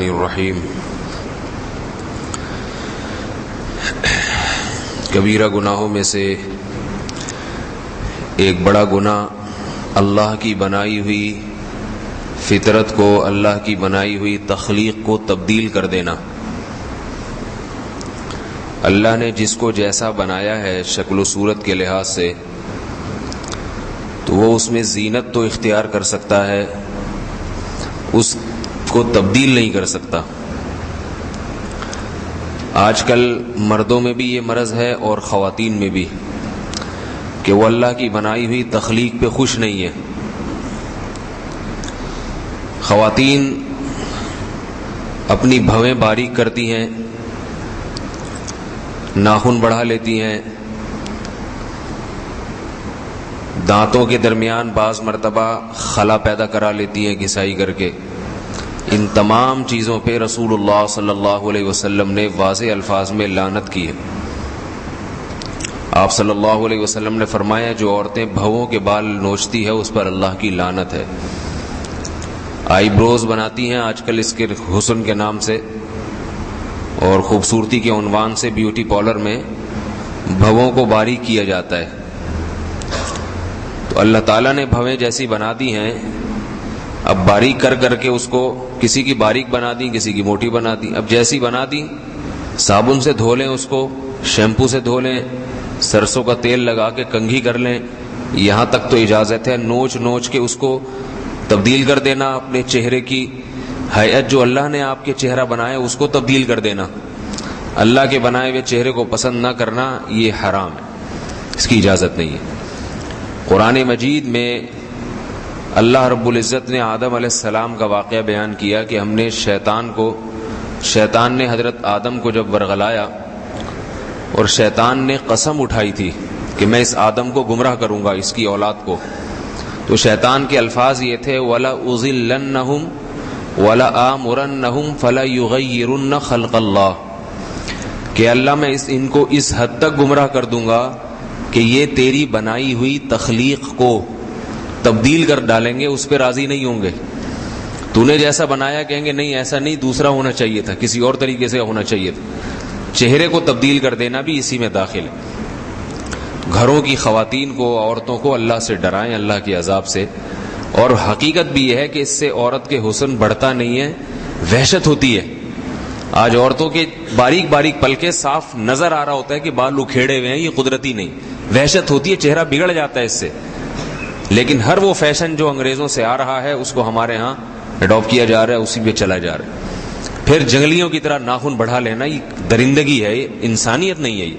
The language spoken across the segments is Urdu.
الرحمن الرحیم۔ کبیرہ گناہوں میں سے ایک بڑا گناہ اللہ کی بنائی ہوئی فطرت کو، اللہ کی بنائی ہوئی تخلیق کو تبدیل کر دینا۔ اللہ نے جس کو جیسا بنایا ہے شکل و صورت کے لحاظ سے، تو وہ اس میں زینت تو اختیار کر سکتا ہے، اس کو تبدیل نہیں کر سکتا۔ آج کل مردوں میں بھی یہ مرض ہے اور خواتین میں بھی، کہ وہ اللہ کی بنائی ہوئی تخلیق پہ خوش نہیں ہے۔ خواتین اپنی بھویں باریک کرتی ہیں، ناخن بڑھا لیتی ہیں، دانتوں کے درمیان بعض مرتبہ خلا پیدا کرا لیتی ہیں گھسائی کر کے۔ ان تمام چیزوں پہ رسول اللہ صلی اللہ علیہ وسلم نے واضح الفاظ میں لعنت کی ہے۔ آپ صلی اللہ علیہ وسلم نے فرمایا جو عورتیں بھووں کے بال نوچتی ہے اس پر اللہ کی لعنت ہے۔ آئی بروز بناتی ہیں آج کل اس کے حسن کے نام سے اور خوبصورتی کے عنوان سے، بیوٹی پارلر میں بھووں کو باریک کیا جاتا ہے۔ تو اللہ تعالیٰ نے بھویں جیسی بنا دی ہیں، اب باریک کر کر کے اس کو کسی کی باریک بنا دی، کسی کی موٹی بنا دی۔ اب جیسی بنا دی، صابن سے دھو لیں اس کو، شیمپو سے دھو لیں، سرسوں کا تیل لگا کے کنگھی کر لیں، یہاں تک تو اجازت ہے۔ نوچ نوچ کے اس کو تبدیل کر دینا، اپنے چہرے کی ہیئت جو اللہ نے آپ کے چہرہ بنایا اس کو تبدیل کر دینا، اللہ کے بنائے ہوئے چہرے کو پسند نہ کرنا، یہ حرام ہے، اس کی اجازت نہیں ہے۔ قرآن مجید میں اللہ رب العزت نے آدم علیہ السلام کا واقعہ بیان کیا کہ ہم نے شیطان نے حضرت آدم کو جب ورغلایا اور شیطان نے قسم اٹھائی تھی کہ میں اس آدم کو گمراہ کروں گا، اس کی اولاد کو، تو شیطان کے الفاظ یہ تھے وَلَأُضِلَّنَّهُمْ وَلَآمُرَنَّهُمْ فَلَيُغَيِّرُنَّ خَلْقَ اللَّهِ، کہ اللہ میں ان کو اس حد تک گمراہ کر دوں گا کہ یہ تیری بنائی ہوئی تخلیق کو تبدیل کر ڈالیں گے، اس پہ راضی نہیں ہوں گے۔ تو نے جیسا بنایا کہیں گے نہیں ایسا نہیں، دوسرا ہونا چاہیے تھا، کسی اور طریقے سے ہونا چاہیے تھا۔ چہرے کو تبدیل کر دینا بھی اسی میں داخل ہے۔ گھروں کی خواتین کو، عورتوں کو اللہ سے ڈرائیں، اللہ کے عذاب سے۔ اور حقیقت بھی یہ ہے کہ اس سے عورت کے حسن بڑھتا نہیں ہے، وحشت ہوتی ہے۔ آج عورتوں کے باریک باریک پلکے صاف نظر آ رہا ہوتا ہے کہ بال اکھیڑے ہوئے ہیں، یہ قدرتی نہیں، وحشت ہوتی ہے، چہرہ بگڑ جاتا ہے اس سے۔ لیکن ہر وہ فیشن جو انگریزوں سے آ رہا ہے اس کو ہمارے ہاں اڈاپٹ کیا جا رہا ہے، اسی پہ چلا جا رہا ہے۔ پھر جنگلیوں کی طرح ناخن بڑھا لینا، یہ درندگی ہے، یہ انسانیت نہیں ہے۔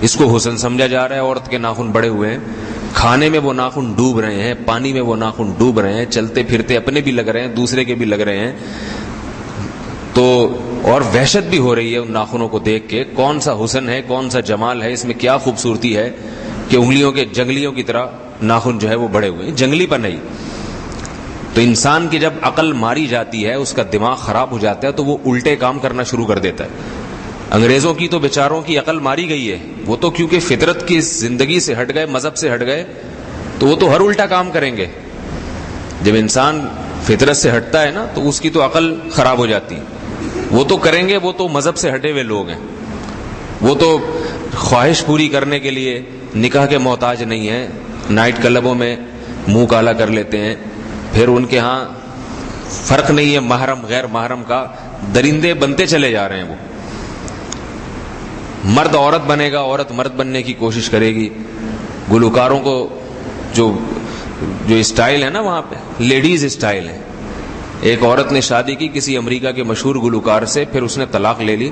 اس کو حسن سمجھا جا رہا ہے، عورت کے ناخن بڑے ہوئے ہیں، کھانے میں وہ ناخن ڈوب رہے ہیں، پانی میں وہ ناخن ڈوب رہے ہیں، چلتے پھرتے اپنے بھی لگ رہے ہیں، دوسرے کے بھی لگ رہے ہیں، تو اور وحشت بھی ہو رہی ہے ان ناخنوں کو دیکھ کے۔ کون سا حسن ہے، کون سا جمال ہے، اس میں کیا خوبصورتی ہے کہ انگلیوں کے جنگلیوں کی طرح ناخن جو ہے وہ بڑے ہوئے ہیں، جنگلی پر نہیں۔ تو انسان کی جب عقل ماری جاتی ہے، اس کا دماغ خراب ہو جاتا ہے، تو وہ الٹے کام کرنا شروع کر دیتا ہے۔ انگریزوں کی تو بیچاروں کی عقل ماری گئی ہے، وہ تو کیونکہ فطرت کی زندگی سے ہٹ گئے، مذہب سے ہٹ گئے، تو وہ تو ہر الٹا کام کریں گے۔ جب انسان فطرت سے ہٹتا ہے نا تو اس کی تو عقل خراب ہو جاتی ہے، وہ تو کریں گے، وہ تو مذہب سے ہٹے ہوئے لوگ ہیں، وہ تو خواہش پوری کرنے کے لیے نکاح کے محتاج نہیں ہیں، نائٹ کلبوں میں منہ کالا کر لیتے ہیں، پھر ان کے ہاں فرق نہیں ہے محرم غیر محرم کا، درندے بنتے چلے جا رہے ہیں۔ وہ مرد عورت بنے گا، عورت مرد بننے کی کوشش کرے گی۔ گلوکاروں کو جو اسٹائل ہے نا وہاں پہ لیڈیز اسٹائل ہے۔ ایک عورت نے شادی کی کسی امریکہ کے مشہور گلوکار سے، پھر اس نے طلاق لے لی،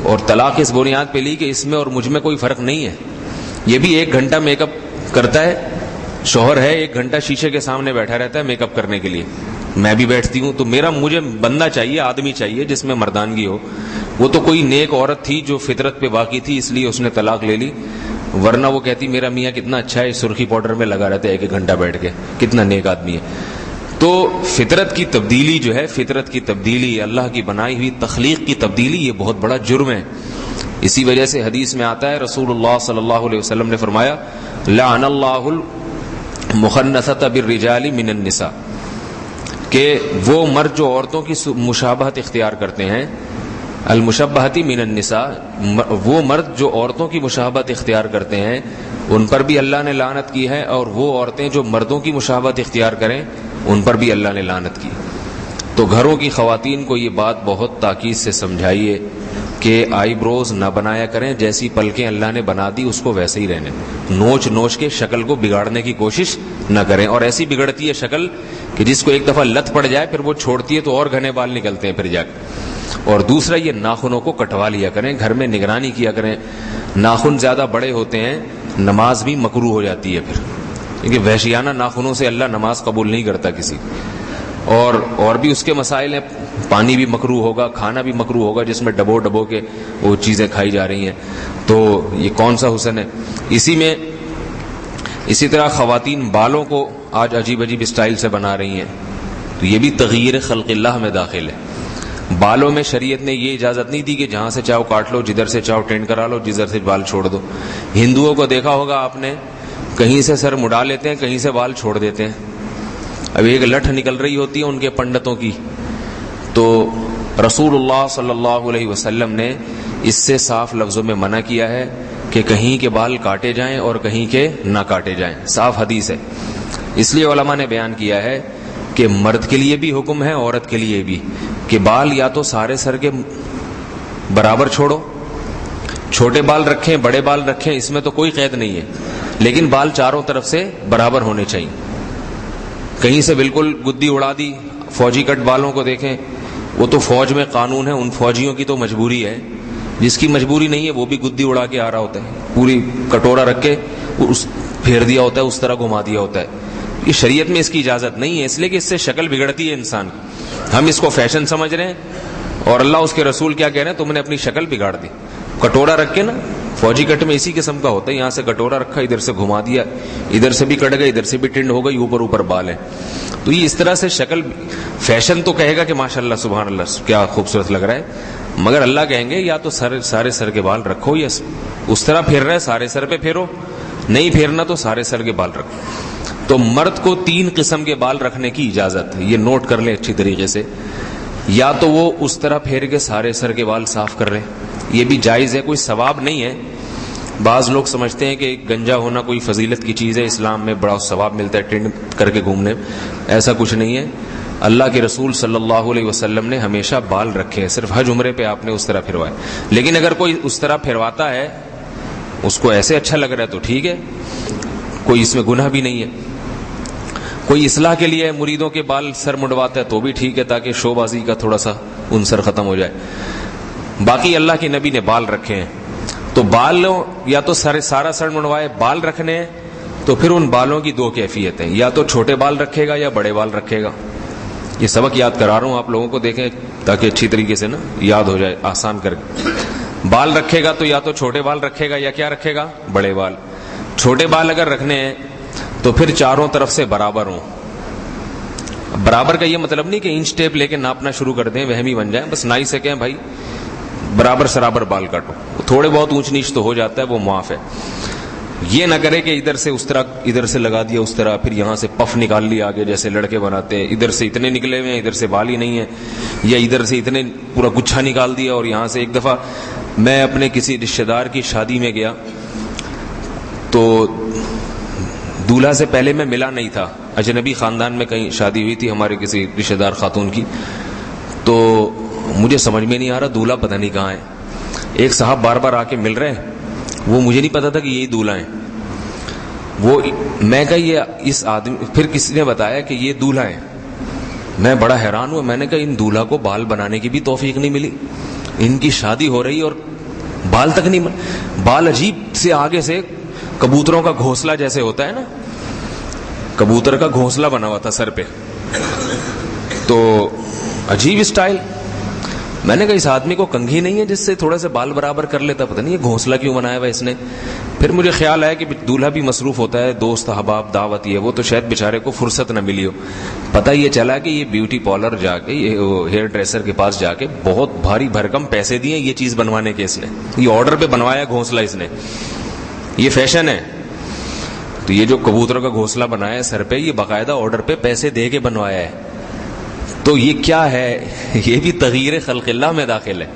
اور طلاق اس بنیاد پہ لی کہ اس میں اور مجھ میں کوئی فرق نہیں ہے۔ یہ بھی 1 گھنٹہ میک اپ کرتا ہے، شوہر ہے 1 گھنٹہ شیشے کے سامنے بیٹھا رہتا ہے میک اپ کرنے کے لیے، میں بھی بیٹھتی ہوں، تو مجھے بندہ چاہیے، آدمی چاہیے جس میں مردانگی ہو۔ وہ تو کوئی نیک عورت تھی جو فطرت پہ واقع تھی، اس لیے اس نے طلاق لے لی، ورنہ وہ کہتی میرا میاں کتنا اچھا ہے، سرخی پاؤڈر میں لگا رہتا ہے 1 گھنٹہ بیٹھ کے، کتنا نیک آدمی ہے۔ تو فطرت کی تبدیلی جو ہے، فطرت کی تبدیلی، اللہ کی بنائی ہوئی تخلیق کی تبدیلی، یہ بہت بڑا جرم ہے۔ اسی وجہ سے حدیث میں آتا ہے، رسول اللہ صلی اللہ علیہ وسلم نے فرمایا لعن اللہ المخنثۃ بالرجال من النساء، کہ وہ مرد جو عورتوں کی مشابہت اختیار کرتے ہیں، المشبہتی من النساء، وہ مرد جو عورتوں کی مشابہت اختیار کرتے ہیں ان پر بھی اللہ نے لعنت کی ہے، اور وہ عورتیں جو مردوں کی مشابہت اختیار کریں ان پر بھی اللہ نے لعنت کی۔ تو گھروں کی خواتین کو یہ بات بہت تاکید سے سمجھائیے کہ آئی بروز نہ بنایا کریں، جیسی پلکیں اللہ نے بنا دی اس کو ویسے ہی رہنے، نوچ نوچ کے شکل کو بگاڑنے کی کوشش نہ کریں۔ اور ایسی بگڑتی ہے شکل کہ جس کو ایک دفعہ لت پڑ جائے پھر وہ چھوڑتی ہے تو اور گھنے بال نکلتے ہیں پھر جا کے۔ اور دوسرا، یہ ناخنوں کو کٹوا لیا کریں، گھر میں نگرانی کیا کریں۔ ناخن زیادہ بڑے ہوتے ہیں نماز بھی مکروہ ہو جاتی ہے پھر، کیونکہ وحشیانہ ناخنوں سے اللہ نماز قبول نہیں کرتا کسی، اور بھی اس کے مسائل ہیں، پانی بھی مکروہ ہوگا، کھانا بھی مکروہ ہوگا جس میں ڈبو ڈبو کے وہ چیزیں کھائی جا رہی ہیں، تو یہ کون سا حسن ہے؟ اسی طرح خواتین بالوں کو آج عجیب عجیب اسٹائل سے بنا رہی ہیں، تو یہ بھی تغییر خلق اللہ میں داخل ہے۔ بالوں میں شریعت نے یہ اجازت نہیں دی کہ جہاں سے چاہو کاٹ لو، جدھر سے چاہو ٹینڈ کرا لو، جدھر سے بال چھوڑ دو۔ ہندوؤں کو دیکھا ہوگا آپ نے، کہیں سے سر مڈا لیتے ہیں، کہیں سے بال چھوڑ دیتے ہیں۔ اب ایک لٹھ نکل رہی ہوتی ہے ان کے پنڈتوں کی، تو رسول اللہ صلی اللہ علیہ وسلم نے اس سے صاف لفظوں میں منع کیا ہے کہ کہیں کے بال کاٹے جائیں اور کہیں کے نہ کاٹے جائیں، صاف حدیث ہے۔ اس لیے علماء نے بیان کیا ہے کہ مرد کے لیے بھی حکم ہے، عورت کے لیے بھی، کہ بال یا تو سارے سر کے برابر چھوڑو، چھوٹے بال رکھیں بڑے بال رکھیں، اس میں تو کوئی قید نہیں ہے، لیکن بال چاروں طرف سے برابر ہونے چاہیے۔ کہیں سے بالکل گدی اڑا دی، فوجی کٹ بالوں کو دیکھیں، وہ تو فوج میں قانون ہے، ان فوجیوں کی تو مجبوری ہے، جس کی مجبوری نہیں ہے وہ بھی گدی اڑا کے آ رہا ہوتا ہے، پوری کٹورا رکھ کے پھیر دیا ہوتا ہے، اس طرح گھما دیا ہوتا ہے۔ یہ شریعت میں اس کی اجازت نہیں ہے، اس لیے کہ اس سے شکل بگڑتی ہے انسان کی۔ ہم اس کو فیشن سمجھ رہے ہیں، اور اللہ اس کے رسول کیا کہہ رہے ہیں؟ تم نے اپنی شکل بگاڑ دی۔ کٹورا رکھ کے نا، فوجی کٹ میں اسی قسم کا ہوتا ہے، یہاں سے کٹورا رکھا، ادھر سے گھما دیا، ادھر سے بھی کٹ گئے، ادھر سے بھی ٹنڈ ہو گئی، اوپر اوپر بال ہے۔ تو یہ اس طرح سے شکل، فیشن تو کہے گا کہ ماشاءاللہ سبحان اللہ کیا خوبصورت لگ رہا ہے، مگر اللہ کہیں گے یا تو سارے سر کے بال رکھو، یا اس طرح پھیر رہا ہے سارے سر پہ پھیرو، نہیں پھیرنا تو سارے سر کے بال رکھو۔ تو مرد کو 3 قسم کے بال رکھنے کی اجازت ہے، یہ نوٹ کر لیں اچھی طریقے سے۔ یا تو وہ اس طرح پھیر کے سارے سر کے بال صاف کر رہے ہیں، یہ بھی جائز ہے، کوئی ثواب نہیں ہے۔ بعض لوگ سمجھتے ہیں کہ گنجا ہونا کوئی فضیلت کی چیز ہے، اسلام میں بڑا ثواب ملتا ہے ٹینڈ کر کے گھومنے، ایسا کچھ نہیں ہے۔ اللہ کے رسول صلی اللہ علیہ وسلم نے ہمیشہ بال رکھے ہیں، صرف حج عمرے پہ آپ نے اس طرح پھروائے۔ لیکن اگر کوئی اس طرح پھرواتا ہے، اس کو ایسے اچھا لگ رہا ہے تو ٹھیک ہے، کوئی اس میں گناہ بھی نہیں ہے۔ کوئی اصلاح کے لیے مریدوں کے بال سر مڈواتا ہے تو بھی ٹھیک ہے، تاکہ شو بازی کا تھوڑا سا عنصر ختم ہو جائے۔ باقی اللہ کے نبی نے بال رکھے ہیں، تو بال یا تو سارا سر منڈوائے، بال رکھنے ہیں تو پھر ان بالوں کی 2 کیفیت ہیں، یا تو چھوٹے بال رکھے گا یا بڑے بال رکھے گا۔ یہ سبق یاد کرا رہا ہوں آپ لوگوں کو، دیکھیں تاکہ اچھی طریقے سے نا یاد ہو جائے، آسان کر کے۔ بال رکھے گا تو یا تو چھوٹے بال رکھے گا یا کیا رکھے گا؟ بڑے بال۔ چھوٹے بال اگر رکھنے ہیں تو پھر چاروں طرف سے برابر ہوں۔ برابر کا یہ مطلب نہیں کہ انچ ٹیپ لے کے ناپنا شروع کر دیں، وہمی بن جائیں، بس نائی سے کہیں بھائی برابر سرابر بال کاٹو، تھوڑے بہت اونچ نیچ تو ہو جاتا ہے، وہ معاف ہے۔ یہ نہ کرے کہ ادھر سے اس طرح، ادھر سے لگا دیا اس طرح، پھر یہاں سے پف نکال لیا آگے جیسے لڑکے بناتے ہیں، ادھر سے اتنے نکلے ہوئے ہیں ادھر سے بال ہی نہیں ہے، یا ادھر سے اتنے پورا گچھا نکال دیا۔ اور یہاں سے ایک دفعہ میں اپنے کسی رشتہ دار کی شادی میں گیا تو دولہا سے پہلے میں ملا نہیں تھا، اجنبی خاندان میں کہیں شادی ہوئی تھی ہمارے کسی رشتہ دار خاتون کی، تو مجھے سمجھ میں نہیں آ رہا دولہا پتہ نہیں کہاں ہے۔ ایک صاحب بار بار آ کے مل رہے ہیں، وہ مجھے نہیں پتا تھا کہ یہی دولہا ہیں۔ وہ میں کہا یہ اس آدمی، پھر کسی نے بتایا کہ یہ دولہا ہیں۔ میں بڑا حیران ہوا، میں نے کہا ان دولہا کو بال بنانے کی بھی توفیق نہیں ملی، ان کی شادی ہو رہی اور بال تک نہیں بال عجیب سے آگے سے کبوتروں کا گھونسلہ جیسے ہوتا ہے نا، کبوتر کا گھونسلہ بنا ہوا تھا سر پہ، تو عجیب اسٹائل۔ میں نے کہا اس آدمی کو کنگھی نہیں ہے جس سے تھوڑا سا بال برابر کر لیتا، پتہ نہیں یہ گھونسلہ کیوں بنایا ہوا اس نے۔ پھر مجھے خیال آیا کہ دولہا بھی مصروف ہوتا ہے، دوست احباب دعوت یہ وہ، تو شاید بیچارے کو فرصت نہ ملی ہو۔ پتہ یہ چلا کہ یہ بیوٹی پارلر جا کے، یہ ہیئر ڈریسر کے پاس جا کے بہت بھاری بھرکم پیسے دیے یہ چیز بنوانے کے، اس نے یہ آرڈر پہ بنوایا گھونسلہ اس نے، یہ فیشن ہے۔ تو یہ جو کبوتر کا گھونسلہ بنایا ہے سر پہ، یہ باقاعدہ آرڈر پہ پیسے دے کے بنوایا ہے، تو یہ کیا ہے؟ یہ بھی تغییر خلق اللہ میں داخل ہے،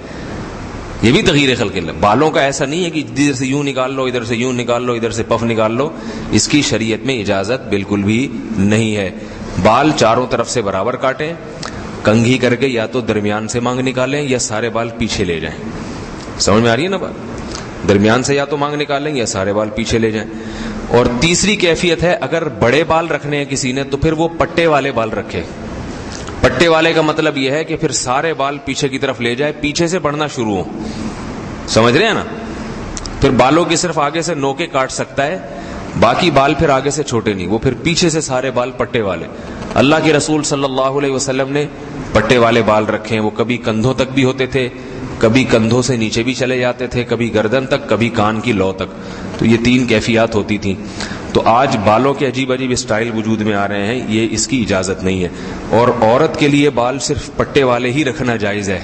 یہ بھی تغییر خلق اللہ۔ بالوں کا ایسا نہیں ہے کہ ادھر سے یوں نکال لو، ادھر سے یوں نکال لو، ادھر سے پف نکال لو، اس کی شریعت میں اجازت بالکل بھی نہیں ہے۔ بال چاروں طرف سے برابر کاٹیں، کنگھی کر کے یا تو درمیان سے مانگ نکالیں یا سارے بال پیچھے لے جائیں۔ سمجھ میں آ رہی ہے نا بات؟ درمیان سے یا تو مانگ نکالیں یا سارے بال پیچھے لے جائیں۔ اور تیسری کیفیت ہے، اگر بڑے بال رکھنے ہیں کسی نے تو پھر وہ پٹے والے بال رکھے۔ پٹے والے کا مطلب یہ ہے کہ پھر سارے بال پیچھے کی طرف لے جائے، پیچھے سے بڑھنا شروع ہو، سمجھ رہے ہیں نا؟ پھر بالوں کی صرف آگے سے نوکے کاٹ سکتا ہے، باقی بال پھر آگے سے چھوٹے نہیں، وہ پھر پیچھے سے سارے بال پٹے والے۔ اللہ کے رسول صلی اللہ علیہ وسلم نے پٹے والے بال رکھے ہیں، وہ کبھی کندھوں تک بھی ہوتے تھے، کبھی کندھوں سے نیچے بھی چلے جاتے تھے، کبھی گردن تک، کبھی کان کی لو تک، تو یہ 3 کیفیات ہوتی تھیں۔ تو آج بالوں کے عجیب عجیب اسٹائل وجود میں آ رہے ہیں، یہ اس کی اجازت نہیں ہے۔ اور عورت کے لیے بال صرف پٹے والے ہی رکھنا جائز ہے،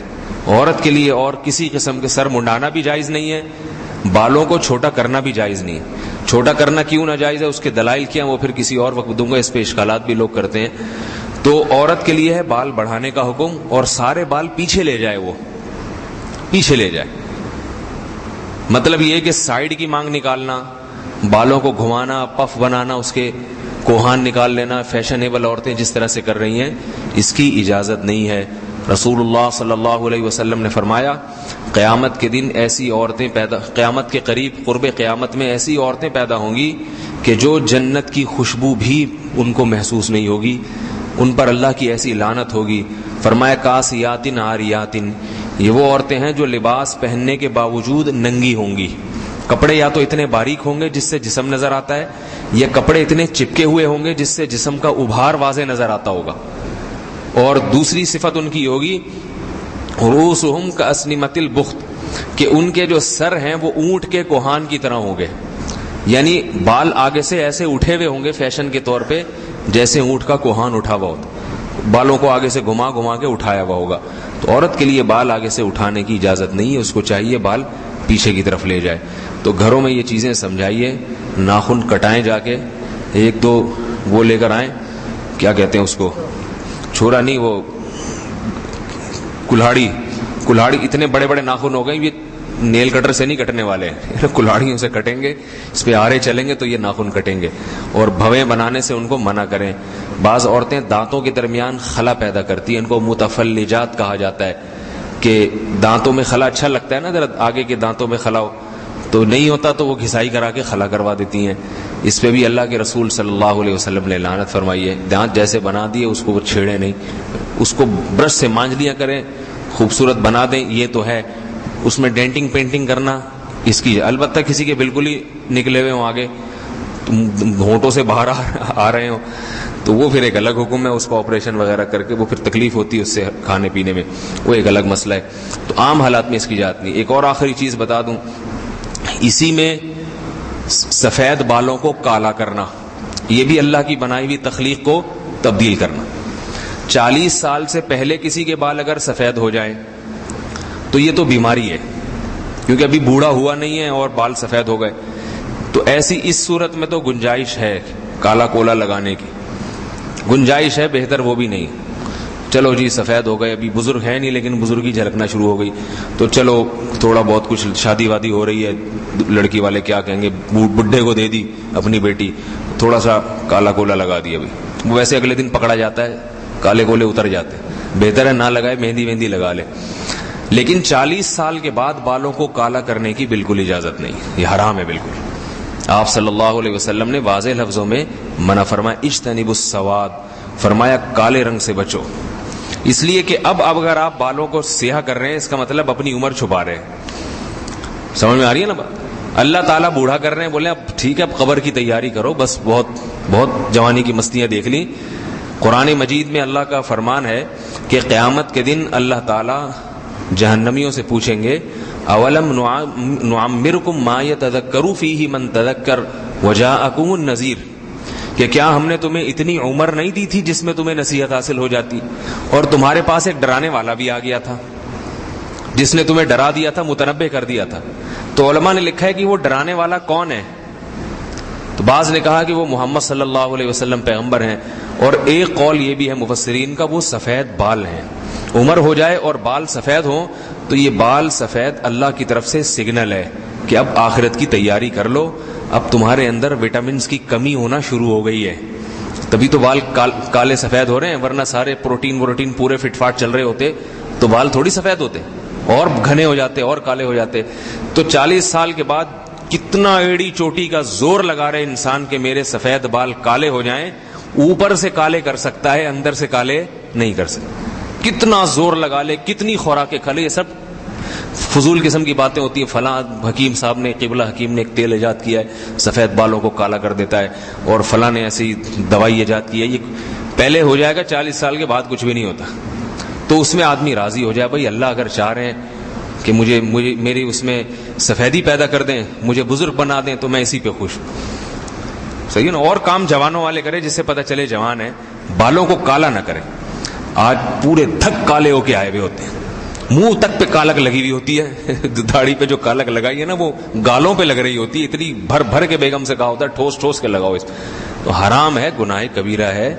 عورت کے لیے اور کسی قسم کے سر منڈانا بھی جائز نہیں ہے، بالوں کو چھوٹا کرنا بھی جائز نہیں ہے۔ چھوٹا کرنا کیوں ناجائز ہے، اس کے دلائل کیا ہیں وہ پھر کسی اور وقت دوں گا، اس پہ اشکالات بھی لوگ کرتے ہیں۔ تو عورت کے لیے ہے بال بڑھانے کا حکم، اور سارے بال پیچھے لے جائے، وہ پیچھے لے جائے۔ مطلب یہ کہ سائیڈ کی مانگ نکالنا، بالوں کو گھمانا، پف بنانا، اس کے کوہان نکال لینا، فیشنیبل عورتیں جس طرح سے کر رہی ہیں، اس کی اجازت نہیں ہے۔ رسول اللہ صلی اللہ علیہ وسلم نے فرمایا، قیامت کے دن ایسی عورتیں قیامت کے قریب قرب قیامت میں ایسی عورتیں پیدا ہوں گی کہ جو جنت کی خوشبو بھی ان کو محسوس نہیں ہوگی، ان پر اللہ کی ایسی لعنت ہوگی۔ فرمایا کاسیاتن عاریاتن، یہ وہ عورتیں ہیں جو لباس پہننے کے باوجود ننگی ہوں گی۔ کپڑے یا تو اتنے باریک ہوں گے جس سے جسم نظر آتا ہے، یا کپڑے اتنے چپکے ہوئے ہوں گے جس سے جسم کا ابھار واضح نظر آتا ہوگا۔ اور دوسری صفت ان کی ہوگی رؤوسہم کاسنمۃ البخت، کہ ان کے جو سر ہیں وہ اونٹ کے کوہان کی طرح ہوں گے، یعنی بال آگے سے ایسے اٹھے ہوئے ہوں گے فیشن کے طور پہ جیسے اونٹ کا کوہان اٹھا ہوا ہوتا، بالوں کو آگے سے گھما گھما کے اٹھایا ہوا ہوگا۔ تو عورت کے لیے بال آگے سے اٹھانے کی اجازت نہیں ہے، اس کو چاہیے بال پیچھے کی طرف لے جائے۔ تو گھروں میں یہ چیزیں سمجھائیے، ناخن کٹائیں، جا کے 1-2 وہ لے کر آئیں، کیا کہتے ہیں اس کو، چھوڑا نہیں، وہ کلہاڑی، اتنے بڑے بڑے ناخن ہو گئے، یہ نیل کٹر سے نہیں کٹنے والے ہیں، کلہاڑیوں سے کٹیں گے، اس پہ آرے چلیں گے تو یہ ناخن کٹیں گے۔ اور بھویں بنانے سے ان کو منع کریں۔ بعض عورتیں دانتوں کے درمیان خلا پیدا کرتی ہیں، ان کو متفلجات کہا جاتا ہے، کہ دانتوں میں خلا اچھا لگتا ہے نا، ذرا آگے کے دانتوں میں خلا ہو، تو نہیں ہوتا تو وہ گھسائی کرا کے خلا کروا دیتی ہیں۔ اس پہ بھی اللہ کے رسول صلی اللہ علیہ وسلم نے لعنت فرمائی ہے۔ دانت جیسے بنا دیے اس کو وہ چھیڑے نہیں، اس کو برش سے مانج لیا کریں، خوبصورت بنا دیں، یہ تو ہے۔ اس میں ڈینٹنگ پینٹنگ کرنا اس کی، البتہ کسی کے بالکل ہی نکلے ہوئے ہوں آگے، ہونٹوں سے باہر آ رہے ہوں، تو وہ پھر ایک الگ حکم ہے، اس کو آپریشن وغیرہ کر کے وہ پھر تکلیف ہوتی ہے اس سے کھانے پینے میں، وہ ایک الگ مسئلہ ہے۔ تو عام حالات میں اس کی اجازت نہیں۔ ایک اور آخری چیز بتا دوں، اسی میں سفید بالوں کو کالا کرنا، یہ بھی اللہ کی بنائی ہوئی تخلیق کو تبدیل کرنا۔ 40 سال سے پہلے کسی کے بال اگر سفید ہو جائیں تو یہ تو بیماری ہے، کیونکہ ابھی بوڑھا ہوا نہیں ہے اور بال سفید ہو گئے، تو ایسی اس صورت میں تو گنجائش ہے کالا کولا لگانے کی، گنجائش ہے، بہتر وہ بھی نہیں۔ چلو جی سفید ہو گئے، ابھی بزرگ ہے نہیں لیکن بزرگی جھلکنا شروع ہو گئی، تو چلو تھوڑا بہت کچھ شادی وادی ہو رہی ہے، لڑکی والے کیا کہیں گے، بڈھے کو دے دی اپنی بیٹی، تھوڑا سا کالا کولا لگا دیا، ابھی وہ ویسے اگلے دن پکڑا جاتا ہے، کالے کولے اتر جاتے ہیں، بہتر ہے نہ لگائے، مہندی وہندی لگا لے۔ لیکن 40 سال کے بعد بالوں کو کالا کرنے کی بالکل اجازت نہیں، یہ حرام ہے بالکل۔ آپ صلی اللہ علیہ وسلم نے واضح لفظوں میں منع فرمایا، اجتنبوا السواد، فرمایا کالے رنگ سے بچو، اس لیے کہ اب اگر آپ بالوں کو سیاہ کر رہے ہیں اس کا مطلب اپنی عمر چھپا رہے ہیں۔ سمجھ میں آ رہی ہے نا بات؟ اللہ تعالیٰ بوڑھا کر رہے ہیں، بولے اب ٹھیک ہے اب قبر کی تیاری کرو، بس بہت جوانی کی مستیاں دیکھ لی۔ قرآن مجید میں اللہ کا فرمان ہے کہ قیامت کے دن اللہ تعالیٰ جہنمیوں سے پوچھیں گے، اولم نعمرکم ما یتذکر فیہ من تذکر وجاءکم النذیر، کہ کیا ہم نے تمہیں اتنی عمر نہیں دی تھی جس میں تمہیں نصیحت حاصل ہو جاتی، اور تمہارے پاس ایک ڈرانے والا بھی آ گیا تھا جس نے تمہیں ڈرا دیا تھا، متنبہ کر دیا تھا۔ تو علماء نے لکھا ہے کہ وہ ڈرانے والا کون ہے، تو بعض نے کہا کہ وہ محمد صلی اللہ علیہ وسلم پیغمبر ہیں، اور ایک قول یہ بھی ہے مفسرین کا، وہ سفید بال ہیں. عمر ہو جائے اور بال سفید ہوں تو یہ بال سفید اللہ کی طرف سے سگنل ہے کہ اب آخرت کی تیاری کر لو، اب تمہارے اندر وٹامنز کی کمی ہونا شروع ہو گئی ہے، تبھی تو بال کالے سفید ہو رہے ہیں، ورنہ سارے پروٹین پورے فٹ فاٹ چل رہے ہوتے تو بال تھوڑی سفید ہوتے اور گھنے ہو جاتے اور کالے ہو جاتے. تو 40 سال کے بعد کتنا ایڑی چوٹی کا زور لگا رہے انسان کہ میرے سفید بال کالے ہو جائیں، اوپر سے کالے کر سکتا ہے، اندر سے کالے نہیں کر سکتا. کتنا زور لگا لے، کتنی خوراکیں کھا لے، یہ سب فضول قسم کی باتیں ہوتی ہیں. فلاں حکیم صاحب نے، قبلہ حکیم نے ایک تیل ایجاد کیا ہے سفید بالوں کو کالا کر دیتا ہے، اور فلاں نے ایسی دوائی ایجاد کی ہے. یہ پہلے ہو جائے گا، 40 سال کے بعد کچھ بھی نہیں ہوتا. تو اس میں آدمی راضی ہو جائے، بھائی اللہ اگر چاہ رہے ہیں کہ مجھے میری اس میں سفیدی پیدا کر دیں، مجھے بزرگ بنا دیں، تو میں اسی پہ خوش ہوں. صحیح ہے نا. اور کام جوانوں والے کرے جس سے پتہ چلے جوان ہے، بالوں کو کالا نہ کرے. آج پورے دھک کالے ہو کے آئے ہوئے ہوتے ہیں، منہ تک پہ کالک لگی ہوئی ہوتی ہے، داڑھی پہ جو کالک لگائی ہے نا وہ گالوں پہ لگ رہی ہوتی ہے، اتنی بھر بھر کے بیگم سے کہا ہوتا ہے ٹھوس ٹھوس کے لگاؤ اس. تو حرام ہے، گناہ کبیرہ ہے.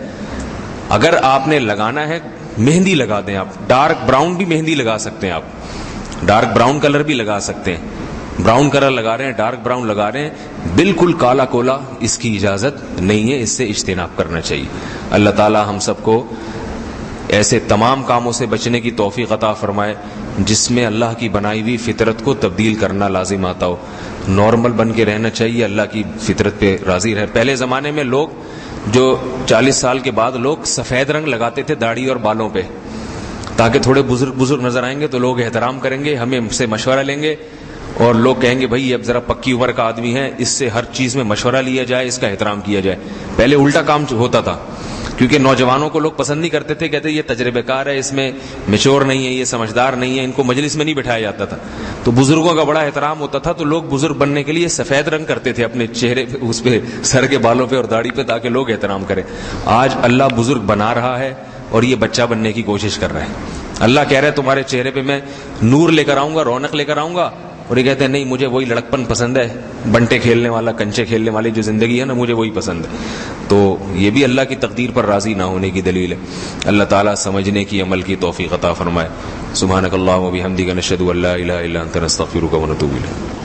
اگر آپ نے لگانا ہے مہندی لگا دیں. آپ ڈارک براؤن بھی مہندی لگا سکتے ہیں، آپ ڈارک براؤن کلر بھی لگا سکتے ہیں. براؤن کلر لگا رہے ہیں، ڈارک براؤن لگا رہے ہیں، بالکل کالا کولا اس کی اجازت نہیں ہے، اس سے اجتناب کرنا چاہیے. اللہ تعالی ہم سب کو ایسے تمام کاموں سے بچنے کی توفیق عطا فرمائے جس میں اللہ کی بنائی ہوئی فطرت کو تبدیل کرنا لازم آتا ہو. نارمل بن کے رہنا چاہیے، اللہ کی فطرت پہ راضی رہے. پہلے زمانے میں لوگ جو 40 سال کے بعد لوگ سفید رنگ لگاتے تھے داڑھی اور بالوں پہ، تاکہ تھوڑے بزرگ نظر آئیں گے تو لوگ احترام کریں گے، ہمیں سے مشورہ لیں گے، اور لوگ کہیں گے بھائی اب ذرا پکی عمر کا آدمی ہے، اس سے ہر چیز میں مشورہ لیا جائے، اس کا احترام کیا جائے. پہلے الٹا کام ہوتا تھا، کیونکہ نوجوانوں کو لوگ پسند نہیں کرتے تھے، کہتے یہ تجربے کار ہے، اس میں میچور نہیں ہے، یہ سمجھدار نہیں ہے، ان کو مجلس میں نہیں بٹھایا جاتا تھا. تو بزرگوں کا بڑا احترام ہوتا تھا، تو لوگ بزرگ بننے کے لیے سفید رنگ کرتے تھے اپنے چہرے پہ، اس پہ سر کے بالوں پہ اور داڑھی پہ، تاکہ لوگ احترام کریں. آج اللہ بزرگ بنا رہا ہے اور یہ بچہ بننے کی کوشش کر رہا ہے. اللہ کہہ رہا ہے تمہارے چہرے پہ میں نور لے کر آؤں گا، رونق لے کر آؤں گا، اور یہ کہتے ہیں نہیں مجھے وہی لڑکپن پسند ہے، بنٹے کھیلنے والا، کنچے کھیلنے والی جو زندگی ہے نا، مجھے وہی پسند ہے. تو یہ بھی اللہ کی تقدیر پر راضی نہ ہونے کی دلیل ہے. اللہ تعالیٰ سمجھنے کی، عمل کی توفیق عطا فرمائے. سبحانک اللہم و بحمدک، نشہد ان لا الہ الا انت، نستغفرک و نتوب الیک.